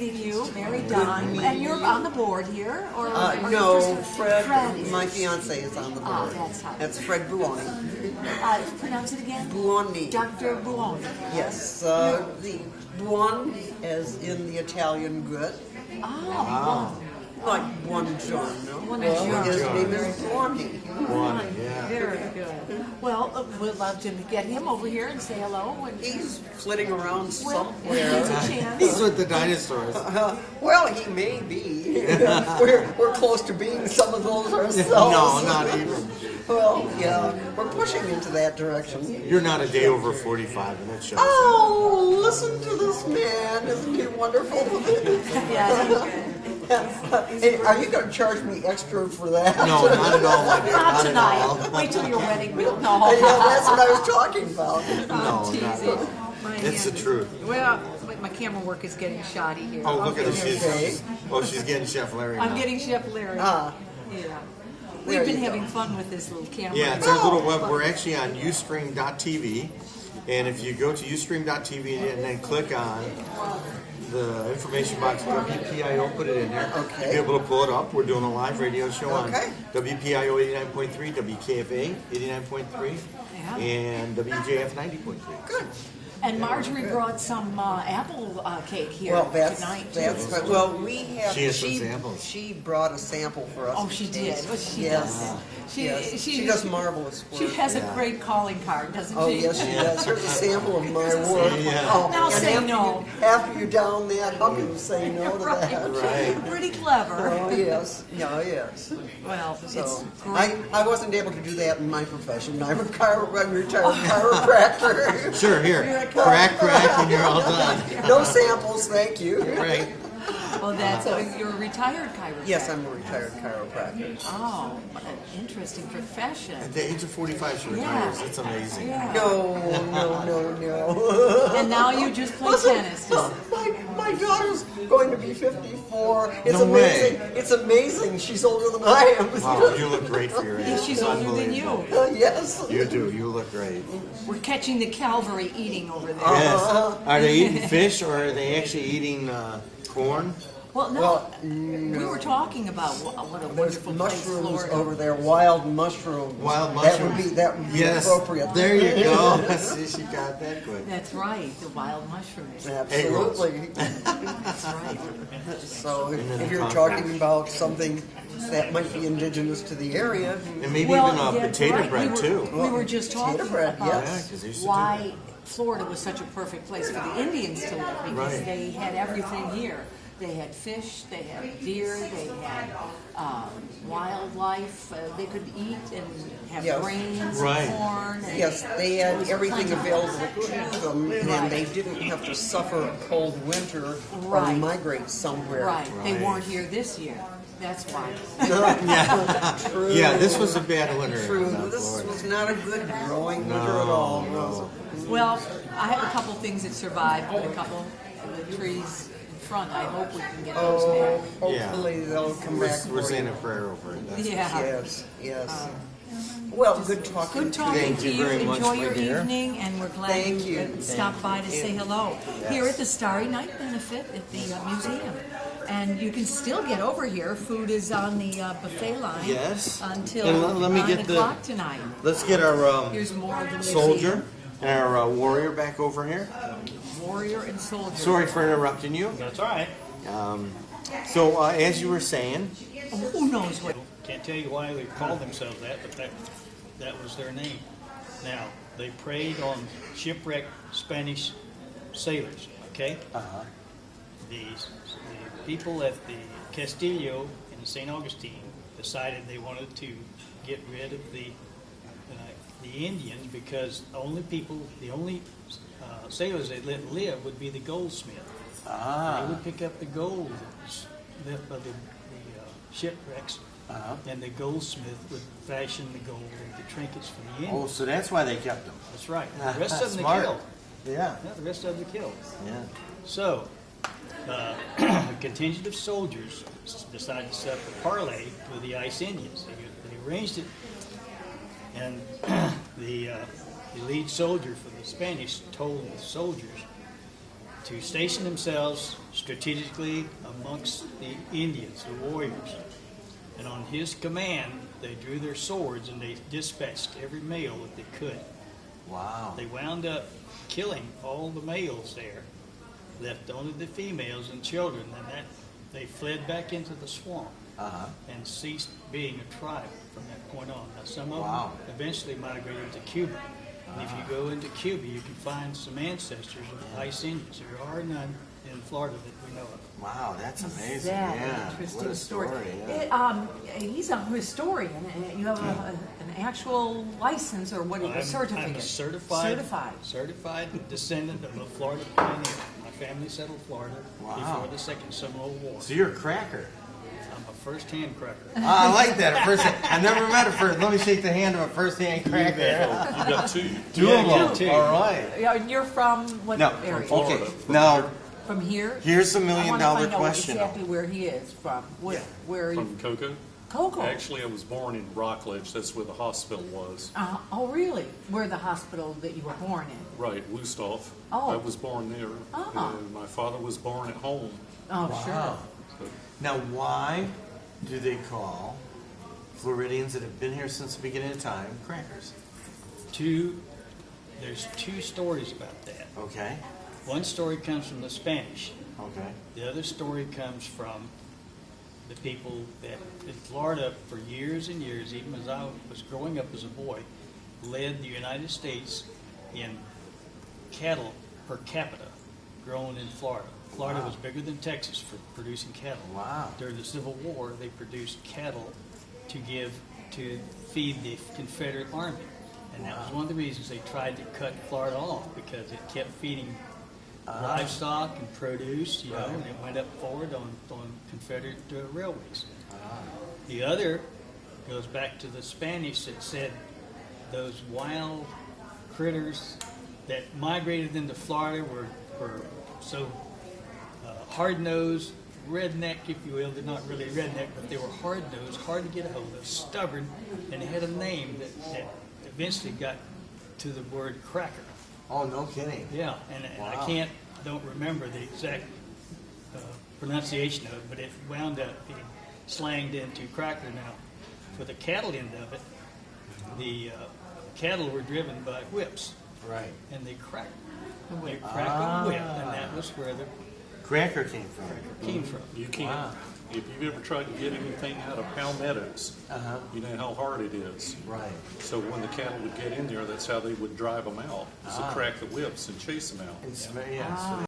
meeting you, Mary Don. And you're on the board here? Or no, Fred, is. my fiance is on the board. That's how. That's Fred Buoni. Pronounce it again? Buoni. Dr. Buoni. Yes, the buon as in the Italian good. Oh, Like buongiorno. Buongiorno. His name is Buoni. Buoni, yeah. very good. Well, we'd love to get him over here and say hello. And He's flitting around well, somewhere. it's a chance. He's with the dinosaurs. Well, he may be. we're close to being some of those ourselves. No, not even. Well, yeah, we're pushing into that direction. You're not a day over 45, and it shows. Oh, listen to this man. Isn't he wonderful? Yeah. Hey, are you going to charge me extra for that? No, not at all. Not Not at tonight. all. Wait till your wedding bill. No. Yeah, that's what I was talking about. No, teasing. not. It's the truth. Well, my camera work is getting shoddy here. Oh, look at her. Okay. She's getting Chef Larry I'm now. getting Chef Larry. Ah, Yeah. There We've been you go. having fun with this little camera. Yeah, it's our little web. We're actually on Ustream.tv, and if you go to Ustream.tv and then click on the information box, WPIO, put it in there. Okay. You'll be able to pull it up. We're doing a live radio show Okay. on WPIO 89.3, WKFA 89.3, Yeah. and WJF 90.3. good. And Marjorie brought some apple cake here Well, tonight. too. well, we have. She has some samples. She brought a sample for us. Oh, to she taste. did. Well, she yes. does. Yes. She does marvelous work. She has a Yeah. great calling card, doesn't Oh, she? yes, she does. Here's a sample of my work. Yeah. Oh, Now and say after no. After you're down that, how can you say no to that? Right. Pretty clever. Oh, yes. Yeah, yes. Well, it's So, great. I wasn't able to do that in my profession. I'm a retired chiropractor. Sure, here. Crack, and you're all done. No samples, thank you. Right. Well, you're a retired chiropractor. Yes, I'm a retired chiropractor. Oh, what an interesting profession. At the age of 45, she Yeah. retires. It's amazing. Yeah. No. And now you just play Listen, tennis. my daughter's going to be 54. It's No way. amazing. It's amazing. She's older than I am. Wow, you look great for your age. She's older than you. Yes. You do. You look great. We're catching the cavalry eating over there. Yes. Are they eating fish or are they actually eating corn? Well, no. Well, we were talking about what a There's wonderful place mushrooms Florida. over there, wild mushrooms. Wild That mushrooms. would be Yes. appropriate. There you go. See, she got that quick. That's right, the wild mushrooms. Absolutely. That's right. So And then if the you're concrete. talking about something that might be indigenous to the area, And maybe Well, even yeah, potato right. bread, too. We were just talking Potato bread, about Yeah, 'cause they used to do why Florida was such a perfect place for the Indians to live because Right. they had everything here. They had fish, they had deer, they had wildlife. They could eat and have Yes. grains, Right. and corn. And yes, they had everything Plenty. available to them, and they didn't have to suffer a cold winter or Right. migrate somewhere. Right. They Right. weren't here this year. That's why. True. Yeah, this was a bad winter. True. in This Florida. was not a good growing winter at all. No. Well, I have a couple things that survived, but a couple of the trees in front. I hope we can get those Oh, back. hopefully they'll come back. We're for saying you. a prayer over it. That's Yeah. Yes. Well, good talking. Good talking Thank to you you. very much, Enjoy my your dear. evening, and we're glad Thank you. stopped by to say hello Yes. here at the Starry Night benefit at the museum. And you can still get over here. Food is on the buffet line. Yes. Until And let me 9 get the- o'clock tonight. Let's get our Here's more of the soldier museum. and our warrior back over here. Warrior and soldier. Sorry for interrupting you. That's all right. So, as you were saying, Who knows what? Can't tell you why they called themselves that, but that was their name. Now, they preyed on shipwrecked Spanish sailors, okay? The people at the Castillo in St. Augustine decided they wanted to get rid of the Indians because the only sailors that let live would be the goldsmith. They would pick up the gold that's left by the shipwrecks, and the goldsmith would fashion the gold into trinkets for the Indians. oh, so that's why they kept them. That's right. The rest of them they Smart. killed. Yeah. Yeah, the rest of them they killed. Yeah. So, a contingent of soldiers decided to set up a parley with the Ice Indians. They arranged it, and the lead soldier for the Spanish told the soldiers, to station themselves strategically amongst the Indians, the warriors. And on his command, they drew their swords and they dispatched every male that they could. Wow. They wound up killing all the males there, left only the females and children, and that they fled back into the swamp and ceased being a tribe from that point on. Now, some of them eventually migrated to Cuba. And if you go into Cuba, you can find some ancestors of Ice Indians. There are none in Florida that we know of. Wow, that's amazing. That Yeah, interesting what a story. Yeah. He's a historian, and you have an actual license or what? Certificate? I'm a certified descendant of a Florida pioneer. My family settled Florida before the Second Seminole War. So you're a cracker. I'm a first-hand cracker. I like that. I never met a first. Let me shake the hand of a first-hand cracker. You got two. Two of them. two. All right. You're from what area? Florida. Okay. Now, From here? here's a I million want dollar to find out question. exactly where he is from. Where are you? From Cocoa. Cocoa. Actually, I was born in Rockledge. That's where the hospital was. Oh, really? Where the hospital that you were born in? Right, Wusthof. Oh. I was born there. Oh. And my father was born at home. Oh, Wow. sure. Now, why do they call Floridians that have been here since the beginning of time crackers? There's two stories about that. Okay. One story comes from the Spanish. Okay. The other story comes from the people that in Florida for years and years, even as I was growing up as a boy, led the United States in cattle per capita grown in Florida. Florida was bigger than Texas for producing cattle. Wow. During the Civil War, they produced cattle to feed the Confederate Army. And that was one of the reasons they tried to cut Florida off, because it kept feeding livestock and produce, and it went up forward on Confederate railways. The other goes back to the Spanish that said those wild critters that migrated into Florida were so hard-nosed, redneck, if you will. They're not really redneck, but they were hard-nosed, hard to get a hold of, stubborn, and they had a name that eventually got to the word cracker. Oh, no kidding. Yeah, and I don't remember the exact pronunciation of it, but it wound up being slanged into cracker. Now, for the cattle end of it, the cattle were driven by whips, Right. and they cracked. They cracked a whip, and that was where the Cracker came from. came from. You can't. If you've ever tried to get anything out of palmettos, you know how hard it is. Right. So when the cattle would get in there, that's how they would drive them out, is to crack the whips and chase them out. Yes.